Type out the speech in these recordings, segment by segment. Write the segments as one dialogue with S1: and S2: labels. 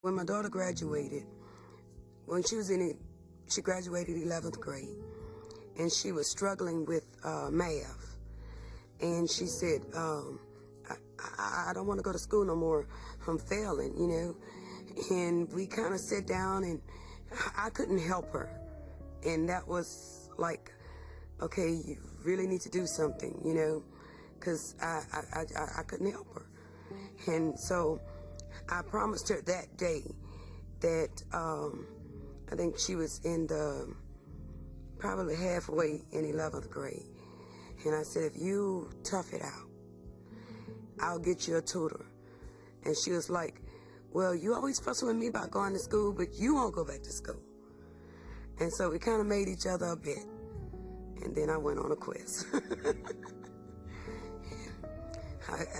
S1: When my daughter graduated, when she graduated 11th grade, and she was struggling with math, and she said, I don't want to go to school no more. I'm failing, you know. And we kind of sat down, and I couldn't help her. And that was like, okay, you really need to do something, you know, because I couldn't help her. And so I promised her that day that I think she was in probably halfway in 11th grade. And I said, if you tough it out, I'll get you a tutor. And she was like, well, you always fussing with me about going to school, but you won't go back to school. And so we kind of made each other a bet. And then I went on a quest.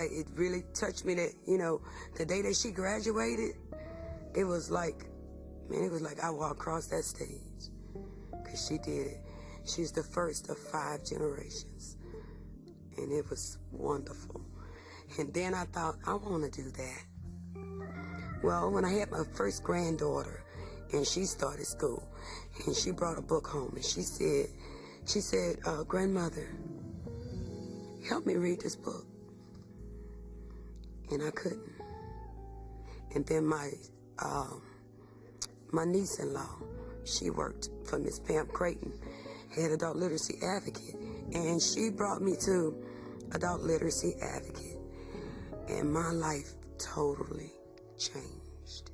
S1: It really touched me that, you know, the day that she graduated, it was like, man, it was like I walked across that stage. Because she did it. She's the first of 5 generations. And it was wonderful. And then I thought, I want to do that. Well, when I had my first granddaughter, and she started school, and she brought a book home, and she said, grandmother, help me read this book. And I couldn't. And then my niece-in-law, she worked for Miss Pam Creighton, head adult literacy advocate, and she brought me to adult literacy advocate, and my life totally changed.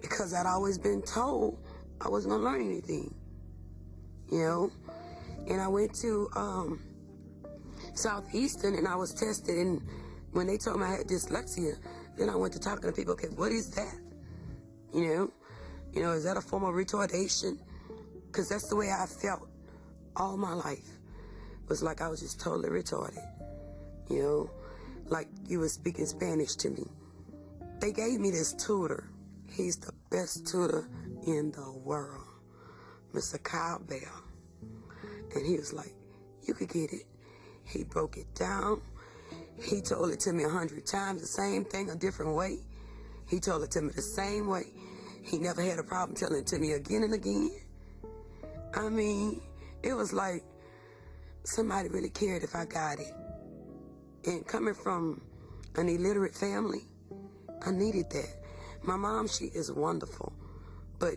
S1: Because I'd always been told I wasn't gonna learn anything, you know. And I went to Southeastern, and I was tested, and when they told me I had dyslexia, then I went to talking to people. Okay, what is that? You know, is that a form of retardation? Because that's the way I felt all my life. It was like I was just totally retarded. You know, like you were speaking Spanish to me. They gave me this tutor. He's the best tutor in the world, Mr. Kyle Bell. And he was like, you could get it. He broke it down. He told it to me 100 times, the same thing, a different way. He told it to me the same way. He never had a problem telling it to me again and again. I mean, it was like somebody really cared if I got it. And coming from an illiterate family, I needed that. My mom, she is wonderful, but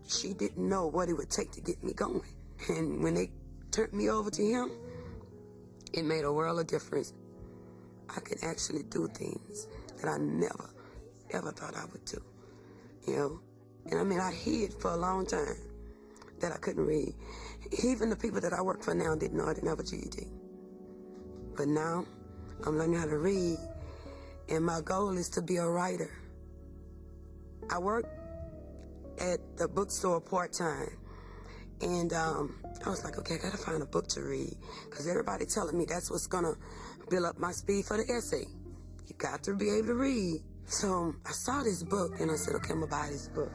S1: she didn't know what it would take to get me going. And when they turned me over to him, it made a world of difference. I could actually do things that I never, ever thought I would do, you know? And I mean, I hid for a long time that I couldn't read. Even the people that I work for now didn't know I didn't have a GED. But now, I'm learning how to read, and my goal is to be a writer. I work at the bookstore part-time, and I was like, okay, I gotta find a book to read, because everybody telling me that's what's gonna build up my speed for the essay. You got to be able to read. So I saw this book, and I said, okay, I'm gonna buy this book.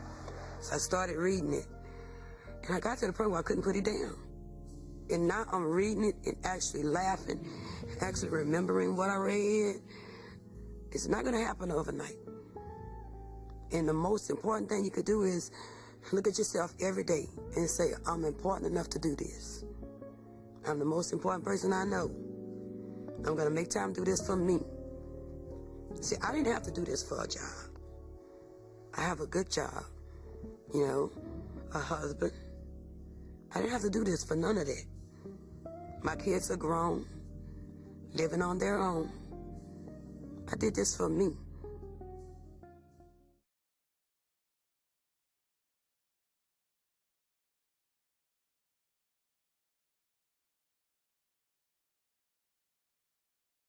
S1: So I started reading it, and I got to the point where I couldn't put it down. And now I'm reading it and actually laughing, actually remembering what I read. It's not gonna happen overnight. And the most important thing you could do is look at yourself every day and say, I'm important enough to do this. I'm the most important person I know. I'm gonna make time to do this for me. See, I didn't have to do this for a job. I have a good job, you know, a husband. I didn't have to do this for none of that. My kids are grown, living on their own. I did this for me.